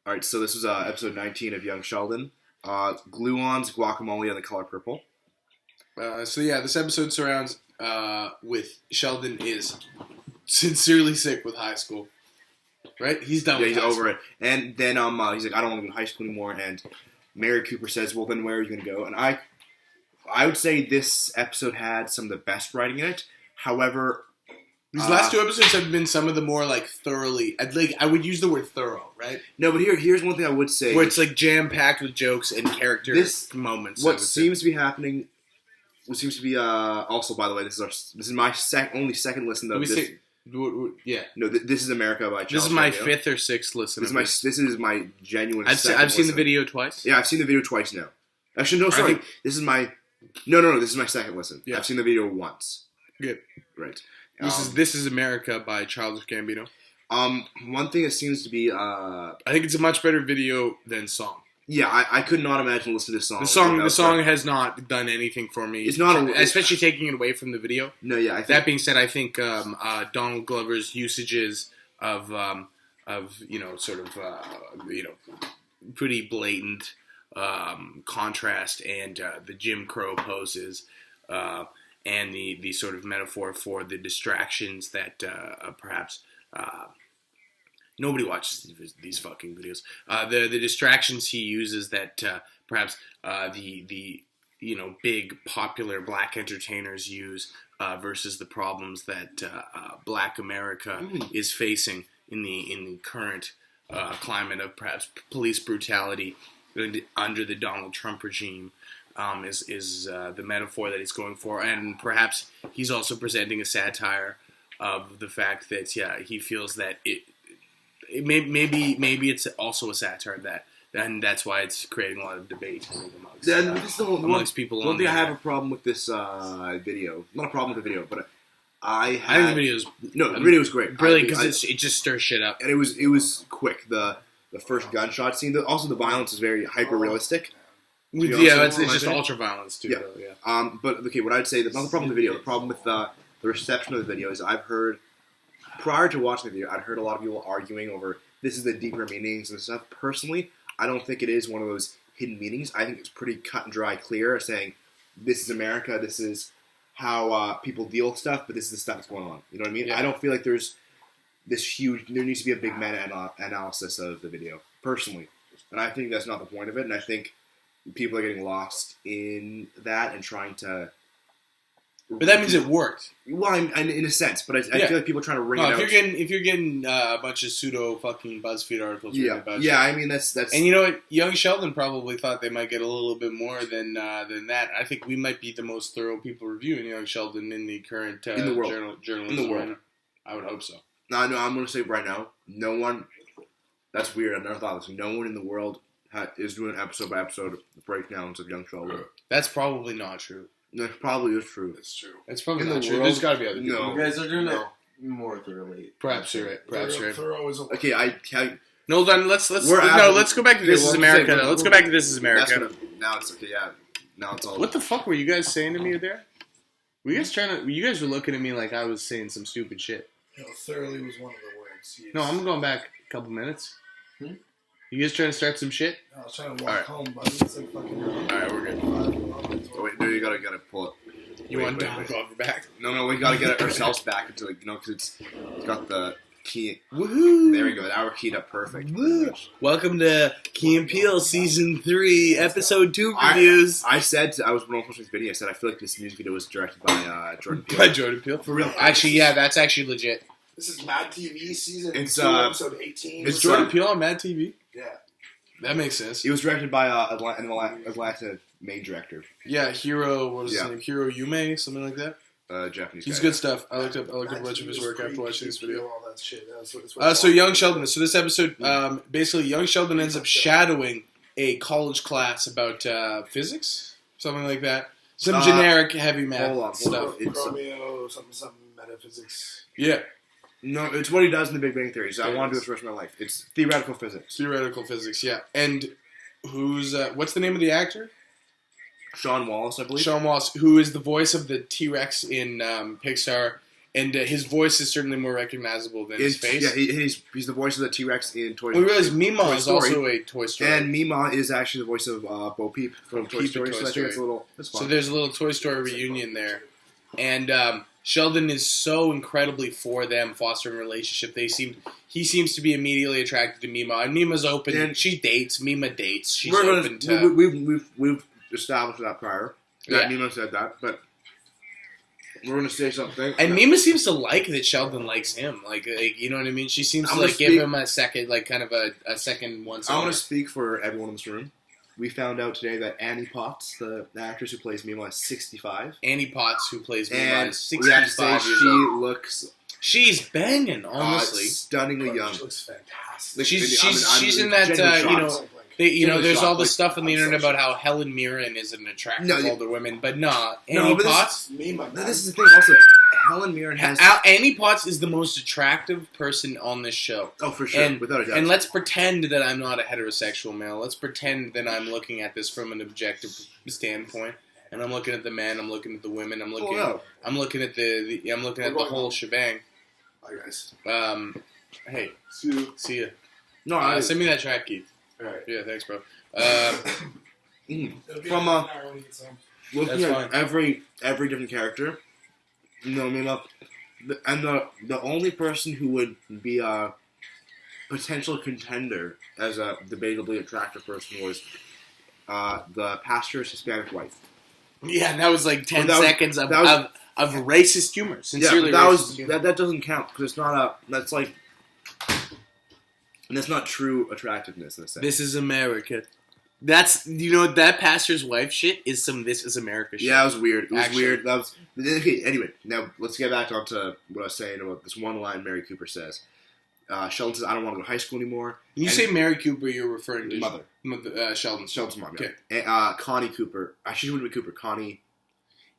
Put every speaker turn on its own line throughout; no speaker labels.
All right, so this was episode 19 of Young Sheldon. Glue-ons, guacamole, and the color purple.
This episode surrounds with Sheldon is sincerely sick with high school. Right? He's done with
he's
high
over
school.
it. And then he's like, I don't want to go to high school anymore. And Mary Cooper says, well, then where are you going to go? And I would say this episode had some of the best writing in it. However...
These last two episodes have been some of the more, thoroughly... I would use the word thorough, right?
No, but here's one thing I would say.
Where it's, jam-packed with jokes and character moments.
What seems to be happening... What seems to be... also, by the way, this is my only second listen of this...
Yeah.
No, This is America by Childish
This is my
Gambino.
fifth or sixth listen.
This is my genuine
I've seen the video twice.
Yeah, I've seen the video twice now. Actually, no, sorry. This is my... No, this is my second listen. Yeah. I've seen the video once.
Good.
Right.
This is America by Childish Gambino.
One thing that seems to be...
I think it's a much better video than song.
Yeah, I could not imagine listening to this
song. The song has not done anything for me.
It's not...
especially taking it away from the video.
No, yeah,
That being said, I think Donald Glover's usages of pretty blatant contrast and the Jim Crow poses... and the sort of metaphor for the distractions that perhaps nobody watches these fucking videos. The distractions he uses that perhaps the big popular black entertainers use versus the problems that Black America is facing in the current climate of perhaps police brutality under the Donald Trump regime. Is the metaphor that he's going for, and perhaps he's also presenting a satire of the fact that he feels that maybe it's also a satire and that's why it's creating a lot of debate amongst people.
One thing I have a problem with this video, not a problem with the video, but I think the video was great,
brilliant because it just stirs shit up,
and it was quick. The first gunshot scene, also the violence is very hyper realistic.
It's just ultra-violence, too.
Yeah. But, okay, what I'd say, not the problem with the video, the problem with the reception of the video is I've heard, prior to watching the video, I'd heard a lot of people arguing over, this is the deeper meanings and stuff. Personally, I don't think it is one of those hidden meanings. I think it's pretty cut and dry clear, saying, this is America, this is how people deal with stuff, but this is the stuff that's going on. You know what I mean? Yeah. I don't feel like there's there needs to be a big meta-analysis of the video, personally. And I think that's not the point of it, and I think people are getting lost in that and trying to...
But that means it worked.
Well, in a sense, but I feel like people are trying to ring it out.
If you're getting a bunch of pseudo fucking BuzzFeed articles about shit.
I mean that's.
And you know what? Young Sheldon probably thought they might get a little bit more than that. I think we might be the most thorough people reviewing Young Sheldon in the current
in the world.
Journalism.
In the world.
I would hope so.
No, I'm going to say right now, no one... That's weird. I never thought of this. No one in the world is doing episode by episode breakdowns of Young Sheldon.
That's probably not true.
That probably is true.
It's true. It's probably not true. There's got to be other people.
No.
You guys are doing it more thoroughly.
Perhaps you're right.
Thorough is
okay,
No, then let's go back to This Is America. Let's go back to This Is America.
Now it's okay. Yeah. Now it's all.
What the fuck were you guys saying to me there? Were you guys were looking at me like I was saying some stupid shit.
No, thoroughly was one of the words.
No, I'm going back a couple minutes. You guys trying to start some shit?
I was trying to walk home, but it's like fucking...
Alright, we're good. Wait, no, you gotta pull it.
You want Donald Glover back?
No, we gotta get it ourselves back until, because it's got the key.
Woohoo!
There we go. Now we're keyed up perfect.
Welcome to Key and Peele Season 3, Episode 2 reviews.
I said, I was when I was watching this video, I said I feel like this music video was directed by Jordan Peele.
By Jordan Peele?
For real.
Actually, yeah, that's actually legit.
This is Mad TV Season 2, Episode 18.
Is Jordan Peele on Mad TV?
Yeah.
That makes sense.
He was directed by Atlanta main director.
Yeah, Hero, what was his name? Hiro Yume, something like that?
Japanese
He's
guy.
good stuff. I looked up a bunch of his work after watching this video.
All that shit.
So Young Sheldon. So this episode, basically, Young Sheldon ends up shadowing a college class about physics, something like that. Some generic heavy math stuff.
Romeo, something metaphysics.
Yeah.
No, it's what he does in The Big Bang Theory. So I want to do this for the rest of my life. It's theoretical physics.
Theoretical physics, yeah. And what's the name of the actor?
Sean Wallace, I believe.
Sean Wallace, who is the voice of the T-Rex in Pixar And his voice is certainly more recognizable than his face.
Yeah, he's the voice of the T-Rex in Toy Story.
We realize Mima is also a Toy Story.
And Mima is actually the voice of Bo Peep from Toy Story. So I think it's that's fun.
So there's a little Toy Story reunion there. And Sheldon is so incredibly for them, fostering a relationship. He seems to be immediately attracted to Mima. And Mima's open. And she dates. Mima dates. She's open to...
We've established that prior. That Mima said that, but... We're going to say something.
And Mima seems to like that Sheldon likes him. Like, you know what I mean? She seems to give him a second, like kind of a second once.
I want to speak for everyone in this room. We found out today that Annie Potts, the actress who plays Mima, is 65.
Annie Potts, who plays Mima, is 65 years old. She's banging, honestly.
Stunningly young.
She looks fantastic.
She's in that, there's all the stuff on the internet about how Helen Mirren is an attractive older woman, but Annie Potts.
This is the thing also. Helen Mirren has...
Annie Potts is the most attractive person on this show.
Oh, for sure, without a doubt.
And let's pretend that I'm not a heterosexual male. Let's pretend that I'm looking at this from an objective standpoint. And I'm looking at the men, I'm looking at the women, I'm looking at the whole shebang.
Hi, guys.
Hey, see ya.
No,
send me that track, Keith.
All right.
Yeah, thanks, bro.
From looking at every different character, Mima, and the only person who would be a potential contender as a debatably attractive person was the pastor's Hispanic wife.
Yeah, and that was like 10 seconds of racist humor. Sincerely,
that doesn't count because it's not that's like. And that's not true attractiveness in a sense.
This is America. That's, that pastor's wife shit is some This Is America shit.
Yeah, it was weird. It was weird. That was, okay, anyway, now let's get back onto what I was saying about this one line Mary Cooper says. Sheldon says, I don't want to go to high school anymore.
When you say Mary Cooper, you're referring to
mother.
Sheldon's
mom,
okay.
Yeah. And, Connie Cooper. She wouldn't be Cooper. Connie.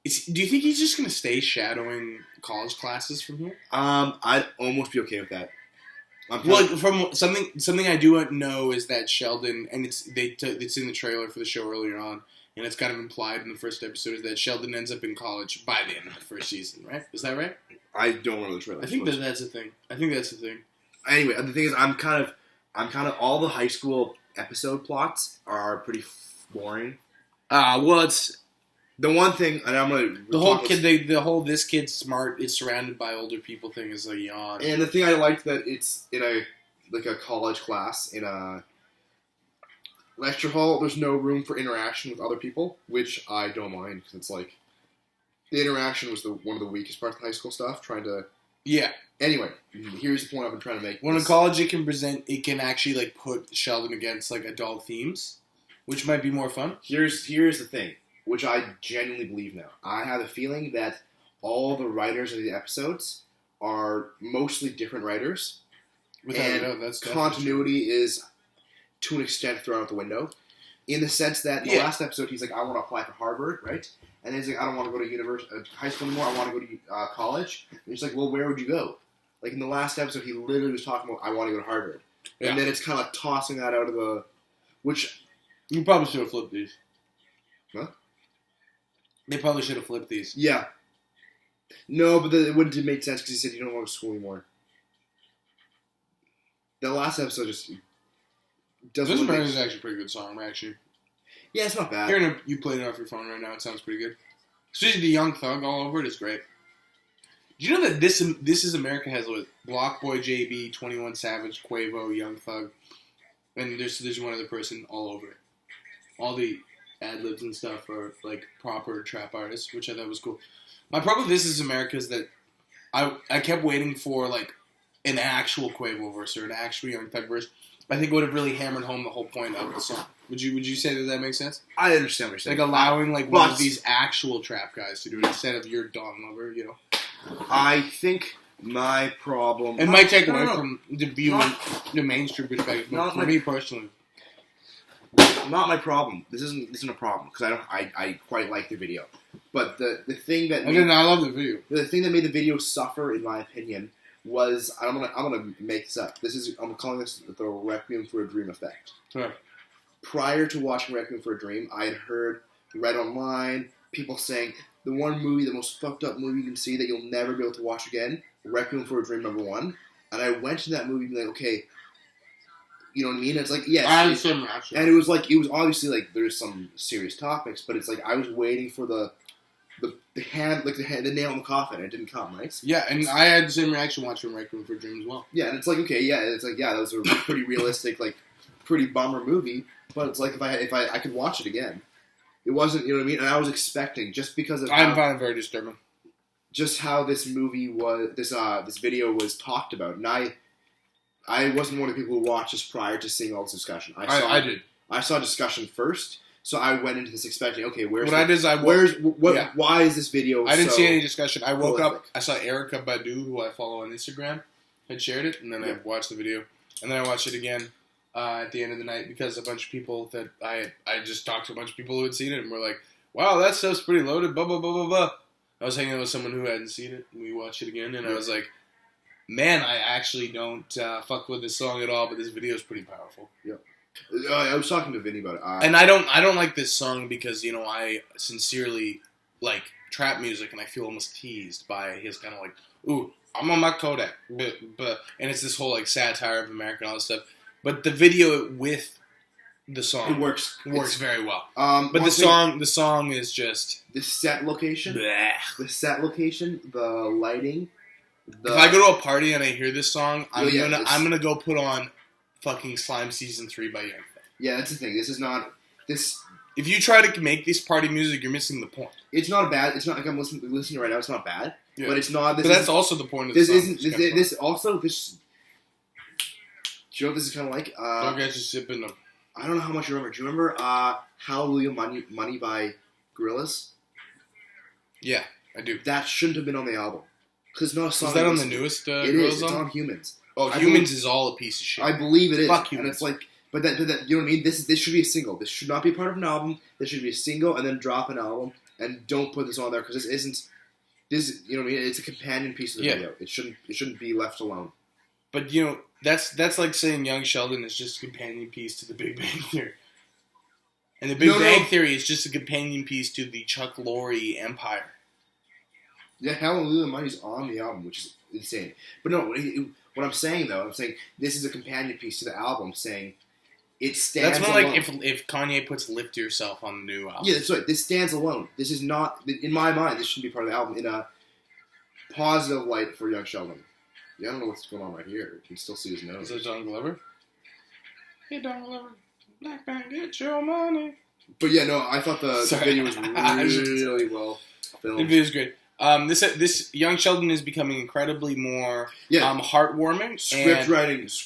Do you think he's just going to stay shadowing college classes from here?
I'd almost be okay with that.
Well, from something I do know is that Sheldon, and it's in the trailer for the show earlier on, and it's kind of implied in the first episode, is that Sheldon ends up in college by the end of the first season, right? Is that right?
I don't know the trailer.
I think that's the thing.
Anyway, the thing is, I'm kind of all the high school episode plots are pretty boring.
Well, it's
the one thing, and I'm gonna
the whole this kid's smart is surrounded by older people thing is a yawn.
And the thing I liked that it's in a college class in a lecture hall. There's no room for interaction with other people, which I don't mind because it's like the interaction was one of the weakest parts of high school stuff. Anyway, here's the point I've been trying to make.
When in college, it can actually like put Sheldon against like adult themes, which might be more fun.
Here's the thing. Which I genuinely believe now. I have a feeling that all the writers of the episodes are mostly different writers. That's continuity is, to an extent, thrown out the window. In the sense that in the last episode, he's like, I want to apply for Harvard, right? And then he's like, I don't want to go to high school anymore. I want to go to college. And he's like, well, where would you go? Like, in the last episode, he literally was talking about, I want to go to Harvard. Yeah. And then it's kind of tossing that out of the... Which...
You probably should have flipped these.
Huh?
They probably should have flipped these.
Yeah. No, but it wouldn't have made sense because he said you don't want to go to school anymore. The last episode just doesn't.
This America is actually a pretty good song, actually.
Yeah, it's not bad.
Hearing you played it off your phone right now, it sounds pretty good. Especially the Young Thug all over it is great. Do you know that This Is America has Block Boy, JB, 21 Savage, Quavo, Young Thug, and there's one other person all over it. All the ad-libs and stuff are like proper trap artists, which I thought was cool. My problem with This Is America is that I kept waiting for like an actual Quavo verse or an actual Young Thug verse. I think it would have really hammered home the whole point of the song. Would you say that makes sense?
I understand what you're saying.
Like allowing one of these actual trap guys to do it instead of your Don Lover,
I think my problem...
It might take away from the mainstream perspective, but for me personally...
Not my problem. This isn't a problem because I quite like the video, but the thing that
I love the video.
The thing that made the video suffer, in my opinion, was I'm gonna make this up. I'm calling this the Requiem for a Dream effect.
Sure.
Prior to watching Requiem for a Dream, I had read online people saying the one movie, the most fucked up movie you can see that you'll never be able to watch again, Requiem for a Dream #1. And I went to that movie being like, okay, you know what I mean? It's like, yes.
I had the same reaction.
And it was obviously like, there's some serious topics, but it's like, I was waiting for the nail in the coffin, and it didn't come, right?
Yeah, and I had the same reaction watching Requiem for a Dream as well.
Yeah, and it's like, okay, yeah, that was a pretty realistic, like, pretty bummer movie, but it's like, if I could watch it again. It wasn't, you know what I mean? And I was expecting, just because of
I found it very disturbing.
Just how this movie was, this video was talked about, and I wasn't one of the people who watched this prior to seeing all this discussion.
I did.
I saw discussion first, so I went into this expecting, okay, why is this video?
I didn't see any discussion. I woke up, I saw Erica Badu, who I follow on Instagram, had shared it, and then I watched the video, and then I watched it again at the end of the night because a bunch of people that I just talked to a bunch of people who had seen it and were like, "Wow, that stuff's pretty loaded." Blah blah blah blah blah. I was hanging out with someone who hadn't seen it, and we watched it again, and I was like, man, I actually don't fuck with this song at all, but this video is pretty powerful.
Yeah. I was talking to Vinny about it.
And I don't like this song because, you know, I sincerely like trap music, and I feel almost teased by his kind of like, ooh, I'm on my Kodak. But, and it's this whole like satire of America and all this stuff. But the video with the song
it works
very well. But the song is just
the set location.
Bleh.
The set location, the lighting.
If I go to a party and I hear this song, I'm gonna go put on fucking Slime Season 3 by Young Thug.
Yeah, that's the thing. This is not this.
If you try to make this party music, you're missing the point.
It's not bad. It's not like I'm listening right now. It's not bad, but it's not.
But that's also the point of the
this.
song.
This also this. Do you know what this is kind of like?
Don't get you sipping them.
I don't know how much you remember. Do you remember Hallelujah Money by Gorillaz?
Yeah, I do.
That shouldn't have been on the album. Because not a song.
Is that on the newest
It is. It's on Humans.
Oh, Humans is all a piece of shit.
I believe it is.
Fuck Humans.
And it's like, but that you know what I mean? This should be a single. This should not be part of an album. This should be a single and then drop an album. And don't put this on there because this isn't. This, you know what I mean? It's a companion piece of the video. It shouldn't be left alone.
But you know, that's like saying Young Sheldon is just a companion piece to the Big Bang Theory. And the Big Bang Theory is just a companion piece to the Chuck Lorre empire.
Yeah, Hallelujah Money's on the album, which is insane. But no, what I'm saying though, this is a companion piece to the album, saying it stands
alone. That's
more
like if Kanye puts Lift Yourself on the new album.
Yeah, that's right. This stands alone. This is not, in my mind, this shouldn't be part of the album in a positive light for Young Sheldon. Yeah, I don't know what's going on right here. You can still see his nose.
Is that Don Glover? Hey, Don Glover. Black man, get your money.
But yeah, no, I thought the video was really well filmed.
The video is great. This Young Sheldon is becoming incredibly more heartwarming.
Script writing was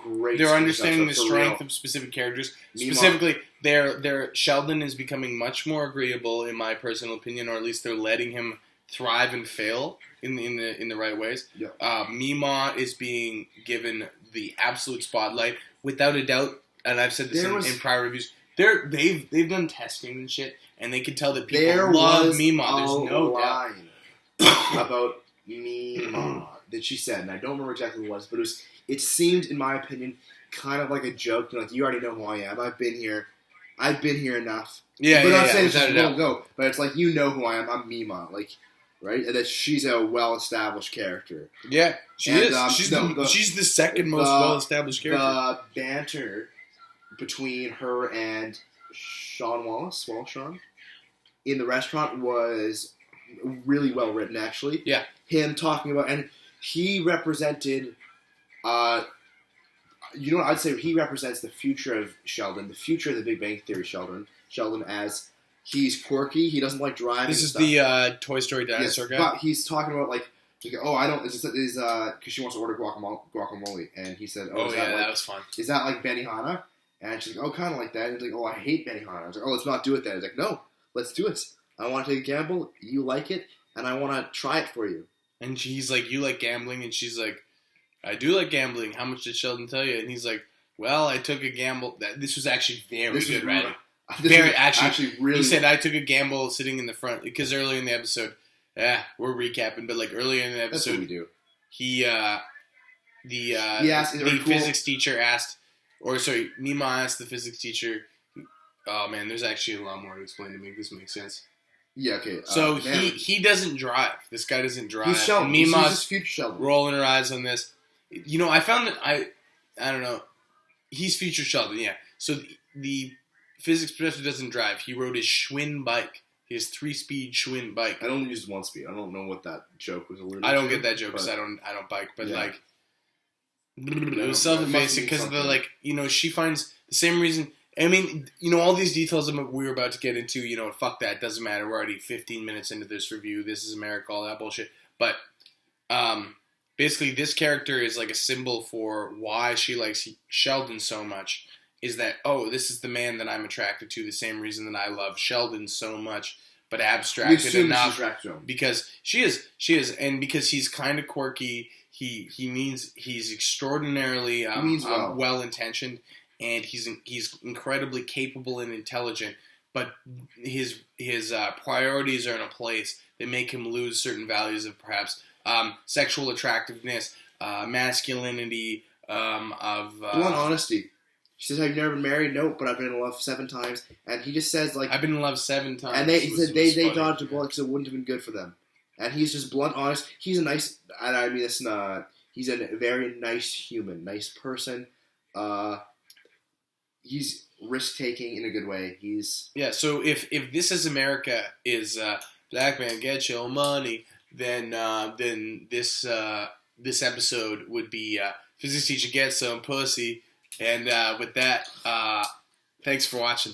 great.
They're understanding the strength of specific characters. Specifically, their Sheldon is becoming much more agreeable, in my personal opinion, or at least they're letting him thrive and fail in the right ways.
Yeah.
Mima is being given the absolute spotlight, without a doubt. And I've said this in prior reviews. They've done testing and shit, and they can tell that people love Mima. There's no doubt
about Mima that she said, and I don't remember exactly what it was, but it seemed, in my opinion, kind of like a joke. Like, you already know who I am. I've been here enough.
Yeah,
but I'm saying she won't go. But it's like, you know who I am. I'm Mima. Like, right? And that she's a well-established character.
Yeah, she is. She's the second most well-established character.
The banter between her and Sean Wallace, in the restaurant was really well written, actually.
Yeah.
Him talking about, and he represented, you know what, I'd say he represents the future of Sheldon, the future of the Big Bang Theory Sheldon as he's quirky, he doesn't like driving.
This is the Toy Story dinosaur guy?
But he's talking about, like, I don't, because she wants to order guacamole, and he said,
that was fun.
Is that like Benihana? And she's like, kind of like that. And he's like, I hate Benihana. I was like, let's not do it then. He's like, no, let's do it. I want to take a gamble. You like it, and I want to try it for you.
And he's like, you like gambling? And she's like, I do like gambling. How much did Sheldon tell you? And he's like, well, I took a gamble. This was actually very good writing. Actually, really. He said, I took a gamble sitting in the front, because earlier in the episode, we're recapping, but like earlier in the episode,
that's what we do.
The physics teacher asked. Mima asked the physics teacher, oh man, there's actually a lot more to explain to make this make sense.
Yeah, okay.
So he doesn't drive. This guy doesn't drive.
He's Sheldon.
He's
He's future Sheldon.
rolling her eyes on this. You know, I found that I don't know. He's future Sheldon, yeah. So the physics professor doesn't drive. He rode his Schwinn bike. His 3-speed Schwinn bike.
I only used 1 speed. I don't know what that joke was alluding to.
I don't get that joke because I don't bike. But
Yeah.
like, it was self-effacing because of the like. You know, she finds the same reason. I mean, you know, all these details we were about to get into. You know, fuck that. Doesn't matter. We're already 15 minutes into this review. This is America. All that bullshit. But basically, this character is like a symbol for why she likes Sheldon so much. Is that, this is the man that I'm attracted to, the same reason that I love Sheldon so much, but abstracted enough. Because she is, and because he's kind of quirky, he's extraordinarily well-intentioned, and he's incredibly capable and intelligent, but his priorities are in a place that make him lose certain values of perhaps sexual attractiveness, masculinity,
blunt honesty. She says, "Have you never been married?" Nope, but I've been in love 7 times. And he just says, like...
I've been in love 7 times.
And he said they dodged a bullet because it wouldn't have been good for them. And he's just blunt, honest. He's a nice... And I mean this, he's a very nice human, nice person. He's risk-taking in a good way.
Yeah, so if This Is America is Black Man Get Your Money, then this episode would be Physics Teacher Get Some Pussy. And with that, thanks for watching.